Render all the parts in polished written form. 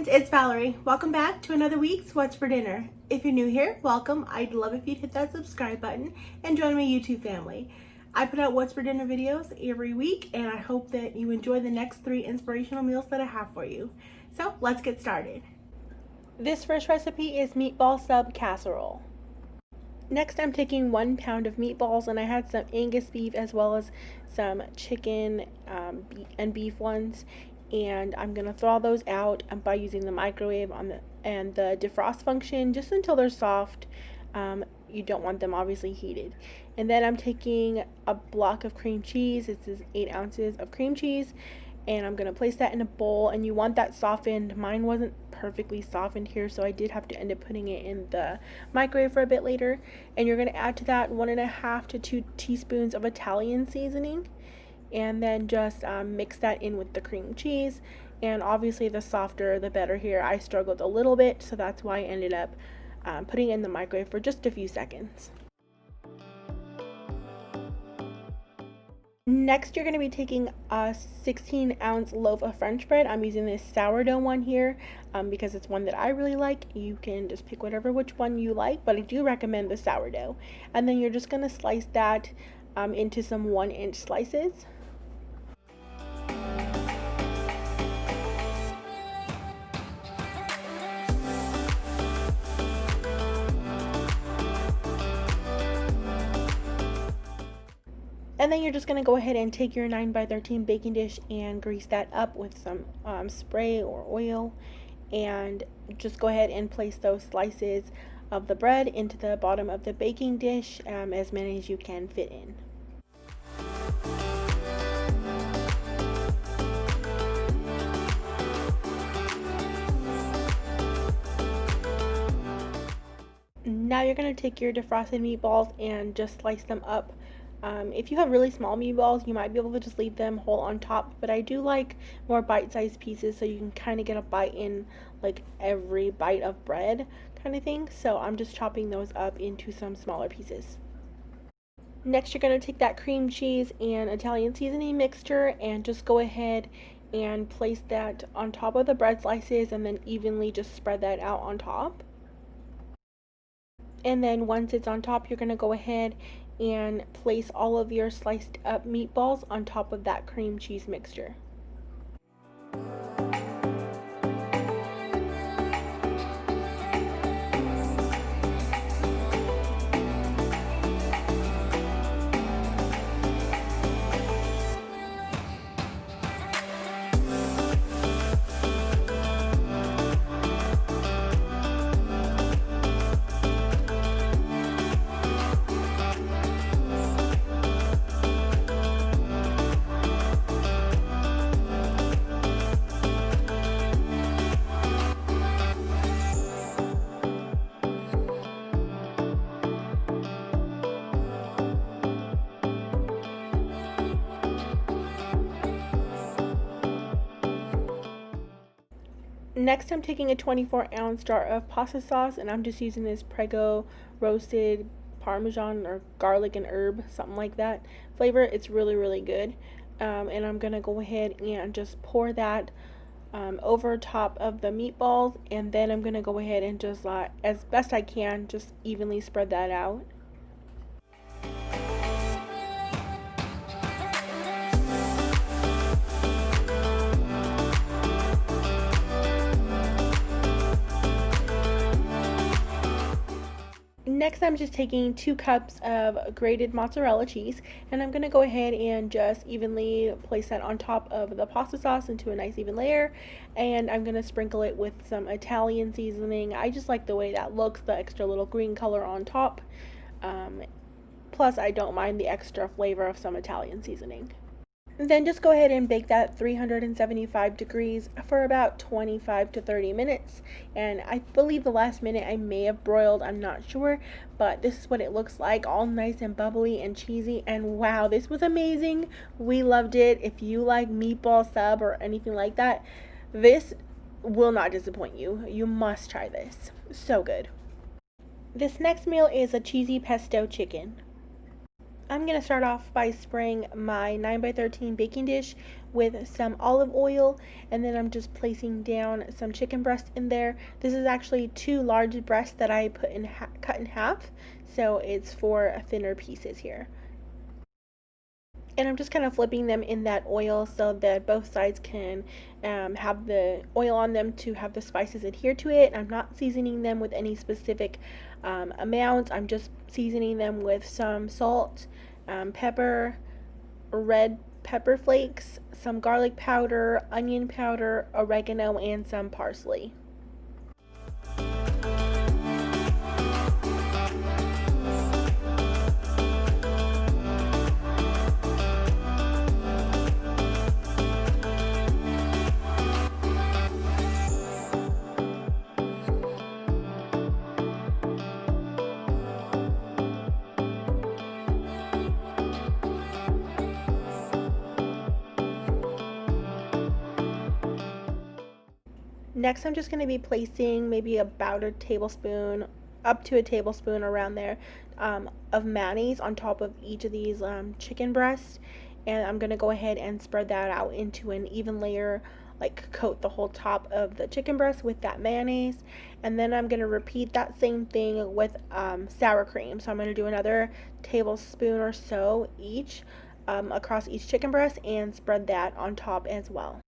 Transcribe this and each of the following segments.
friends, it's Valerie. Welcome back to another week's What's for Dinner. If you're new here, welcome. I'd love if you'd hit that subscribe button and join my YouTube family. I put out What's for Dinner videos every week, and I hope that you enjoy the next 3 inspirational meals that I have for you. So let's get started. This first recipe is Meatball Sub Casserole. Next, I'm taking 1 pound of meatballs, and I had some Angus beef as well as some chicken and beef ones. And I'm gonna thaw those out by using the microwave and the defrost function just until they're soft. You don't want them obviously heated. And then I'm taking a block of cream cheese. This is 8 ounces of cream cheese, and I'm gonna place that in a bowl. And you want that softened. Mine wasn't perfectly softened here, so I did have to end up putting it in the microwave for a bit later. And you're gonna add to that 1.5 to 2 teaspoons of Italian seasoning. And then just mix that in with the cream cheese, and obviously the softer the better here. I struggled a little bit, so that's why I ended up putting it in the microwave for just a few seconds. Next, you're going to be taking a 16-ounce loaf of French bread. I'm using this sourdough one here because it's one that I really like. You can just pick which one you like, but I do recommend the sourdough. And then you're just going to slice that into some 1-inch slices. And then you're just going to go ahead and take your 9x13 baking dish and grease that up with some spray or oil, and just go ahead and place those slices of the bread into the bottom of the baking dish, as many as you can fit in. Now you're going to take your defrosted meatballs and just slice them up. If you have really small meatballs, you might be able to just leave them whole on top, but I do like more bite-sized pieces so you can kind of get a bite in like every bite of bread kind of thing. So I'm just chopping those up into some smaller pieces. Next, you're going to take that cream cheese and Italian seasoning mixture and just go ahead and place that on top of the bread slices, and then evenly just spread that out on top. And then once it's on top, you're going to go ahead and place all of your sliced up meatballs on top of that cream cheese mixture. Next, I'm taking a 24-ounce jar of pasta sauce, and I'm just using this Prego roasted Parmesan or garlic and herb, something like that flavor. It's really good. And I'm gonna go ahead and just pour that over top of the meatballs, and then I'm gonna go ahead and just as best I can just evenly spread that out. Next, I'm just taking 2 cups of grated mozzarella cheese, and I'm going to go ahead and just evenly place that on top of the pasta sauce into a nice even layer, and I'm going to sprinkle it with some Italian seasoning. I just like the way that looks, the extra little green color on top. Plus, I don't mind the extra flavor of some Italian seasoning. Then just go ahead and bake that 375 degrees for about 25 to 30 minutes. And I believe the last minute I may have broiled, I'm not sure, but this is what it looks like, all nice and bubbly and cheesy. And wow, this was amazing. We loved it. If you like meatball sub or anything like that, this will not disappoint you. You must try this. So good. This next meal is a cheesy pesto chicken. I'm going to start off by spraying my 9x13 baking dish with some olive oil, and then I'm just placing down some chicken breast in there. This is actually 2 large breasts that I cut in half, so it's for thinner pieces here. And I'm just kind of flipping them in that oil so that both sides can have the oil on them to have the spices adhere to it. I'm not seasoning them with any specific amounts. I'm just seasoning them with some salt, pepper, red pepper flakes, some garlic powder, onion powder, oregano, and some parsley. Next, I'm just going to be placing maybe about a tablespoon, up to a tablespoon around there, of mayonnaise on top of each of these chicken breasts. And I'm going to go ahead and spread that out into an even layer, like coat the whole top of the chicken breast with that mayonnaise. And then I'm going to repeat that same thing with sour cream. So I'm going to do another tablespoon or so each across each chicken breast and spread that on top as well.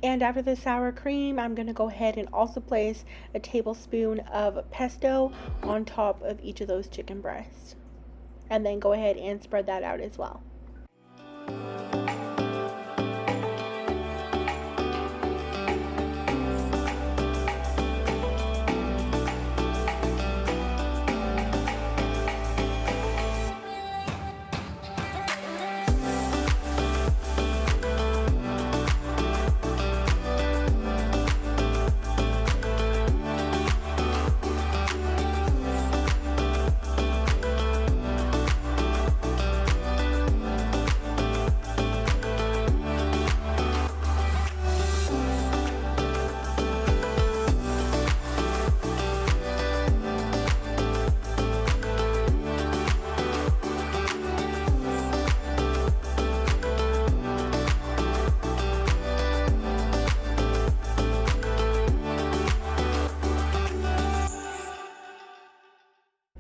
And after the sour cream, I'm going to go ahead and also place a tablespoon of pesto on top of each of those chicken breasts. And then go ahead and spread that out as well.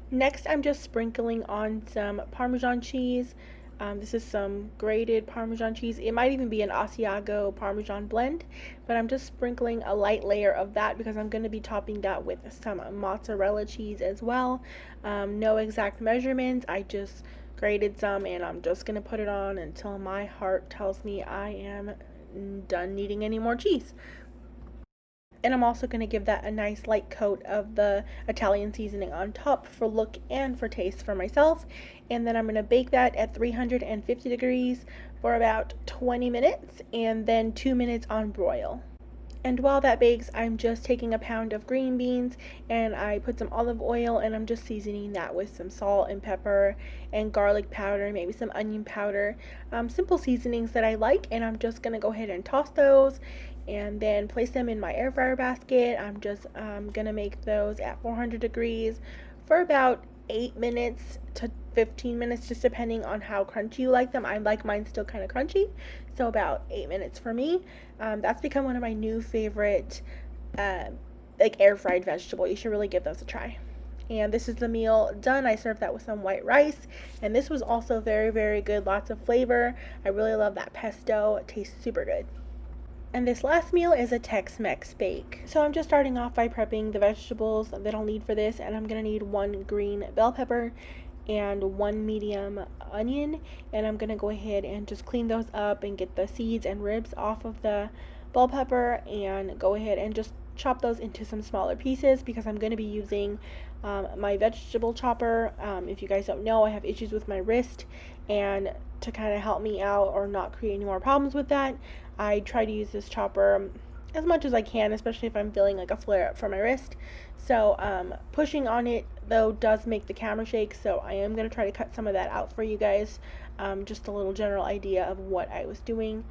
Next, I'm just sprinkling on some Parmesan cheese. This is some grated Parmesan cheese. It might even be an Asiago Parmesan blend, but I'm just sprinkling a light layer of that because I'm going to be topping that with some mozzarella cheese as well. No exact measurements. I just grated some and I'm just going to put it on until my heart tells me I am done needing any more cheese. And I'm also going to give that a nice light coat of the Italian seasoning on top for look and for taste for myself. And then I'm going to bake that at 350 degrees for about 20 minutes and then 2 minutes on broil. And while that bakes, I'm just taking a pound of green beans and I put some olive oil and I'm just seasoning that with some salt and pepper and garlic powder, maybe some onion powder, simple seasonings that I like. And I'm just going to go ahead and toss those and then place them in my air fryer basket. I'm just gonna make those at 400 degrees for about 8 minutes to 15 minutes, just depending on how crunchy you like them. I like mine still kind of crunchy, so about 8 minutes for me. That's become one of my new favorite like air fried vegetable. You should really give those a try. And this is the meal done. I served that with some white rice, and this was also very, very good. Lots of flavor. I really love that pesto. It tastes super good. And this last meal is a Tex Mex Bake. So I'm just starting off by prepping the vegetables that I'll need for this, and I'm going to need 1 green bell pepper and 1 medium onion, and I'm going to go ahead and just clean those up and get the seeds and ribs off of the bell pepper and go ahead and just chop those into some smaller pieces because I'm going to be using my vegetable chopper. If you guys don't know, I have issues with my wrist, and to kind of help me out or not create any more problems with that, I try to use this chopper as much as I can, especially if I'm feeling like a flare up for my wrist. So pushing on it though does make the camera shake, so I am going to try to cut some of that out for you guys, just a little general idea of what I was doing.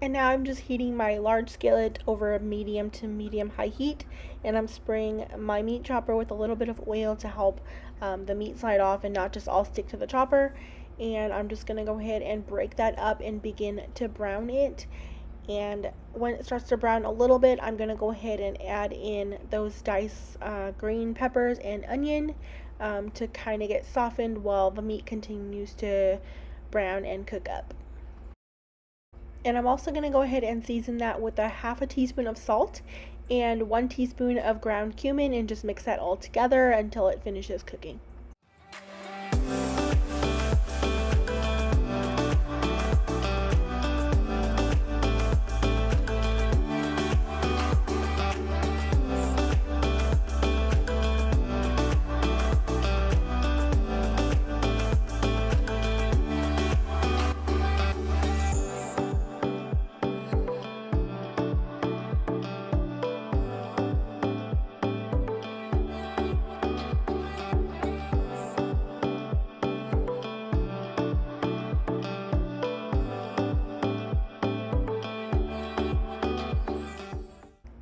And now I'm just heating my large skillet over a medium to medium high heat, and I'm spraying my meat chopper with a little bit of oil to help the meat slide off and not just all stick to the chopper. And I'm just gonna go ahead and break that up and begin to brown it. And when it starts to brown a little bit, I'm gonna go ahead and add in those diced green peppers and onion to kind of get softened while the meat continues to brown and cook up. And I'm also going to go ahead and season that with a half a teaspoon of salt and 1 teaspoon of ground cumin, and just mix that all together until it finishes cooking.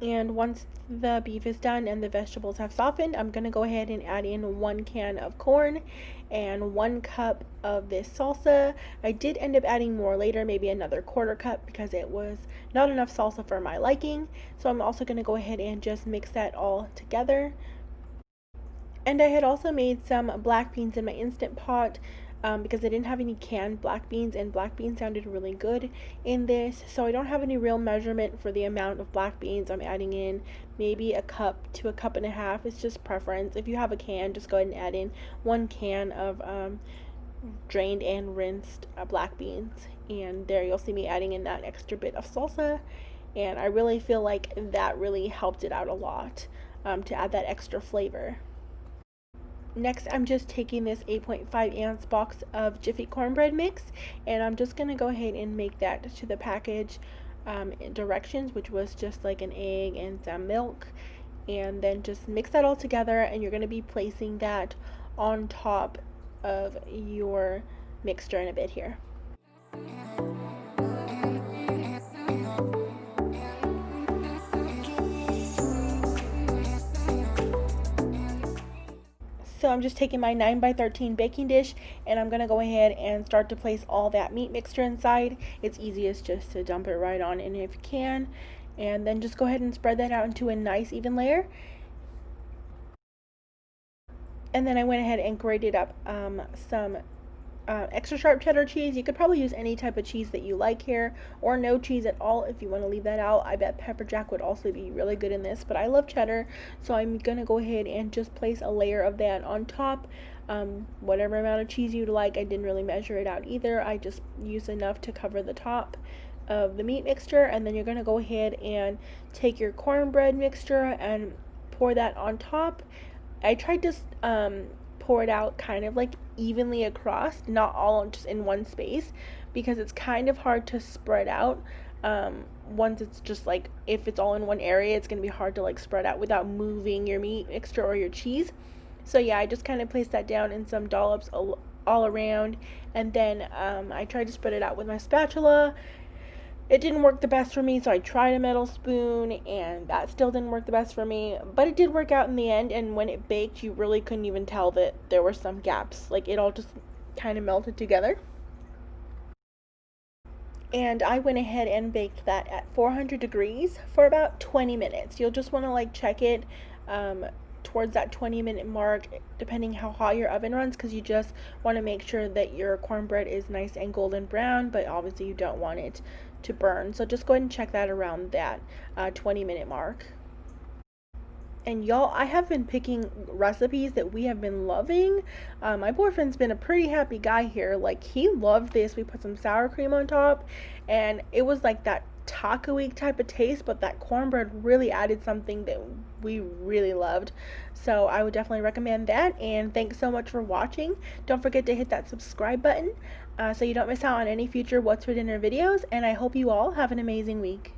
And once the beef is done and the vegetables have softened, I'm going to go ahead and add in 1 can of corn and 1 cup of this salsa. I did end up adding more later, maybe another 1/4 cup, because it was not enough salsa for my liking. So I'm also going to go ahead and just mix that all together. And I had also made some black beans in my Instant Pot because I didn't have any canned black beans, and black beans sounded really good in this. So I don't have any real measurement for the amount of black beans I'm adding in. Maybe a cup to a cup and a half. It's just preference. If you have a can, just go ahead and add in 1 can of drained and rinsed black beans. And there you'll see me adding in that extra bit of salsa. And I really feel like that really helped it out a lot to add that extra flavor. Next, I'm just taking this 8.5 ounce box of Jiffy cornbread mix, and I'm just going to go ahead and make that to the package directions, which was just like an egg and some milk. And then just mix that all together, and you're going to be placing that on top of your mixture in a bit here. So I'm just taking my 9x13 baking dish, and I'm going to go ahead and start to place all that meat mixture inside. It's easiest just to dump it right on in if you can, and then just go ahead and spread that out into a nice even layer. And then I went ahead and grated up some extra sharp cheddar cheese. You could probably use any type of cheese that you like here, or no cheese at all if you want to leave that out. I bet pepper jack would also be really good in this, but I love cheddar, so I'm gonna go ahead and just place a layer of that on top. Whatever amount of cheese you'd like. I didn't really measure it out either. I just used enough to cover the top of the meat mixture. And then you're gonna go ahead and take your cornbread mixture and pour that on top. I tried to pour it out kind of like evenly across, not all just in one space, because it's kind of hard to spread out. Once it's just like, if it's all in one area, it's gonna be hard to like spread out without moving your meat mixture or your cheese. So yeah, I just kind of placed that down in some dollops all around, and then I tried to spread it out with my spatula. It didn't work the best for me, so I tried a metal spoon, and that still didn't work the best for me, but it did work out in the end. And when it baked, you really couldn't even tell that there were some gaps. Like, it all just kind of melted together. And I went ahead and baked that at 400 degrees for about 20 minutes. You'll just want to like check it towards that 20-minute mark, depending how hot your oven runs, because you just want to make sure that your cornbread is nice and golden brown, but obviously you don't want it to burn. So just go ahead and check that around that 20-minute mark. And y'all, I have been picking recipes that we have been loving. My boyfriend's been a pretty happy guy here. Like, he loved this. We put some sour cream on top, and it was like that taco-y type of taste, but that cornbread really added something that we really loved. So I would definitely recommend that. And thanks so much for watching. Don't forget to hit that subscribe button so you don't miss out on any future What's for Dinner videos. And I hope you all have an amazing week.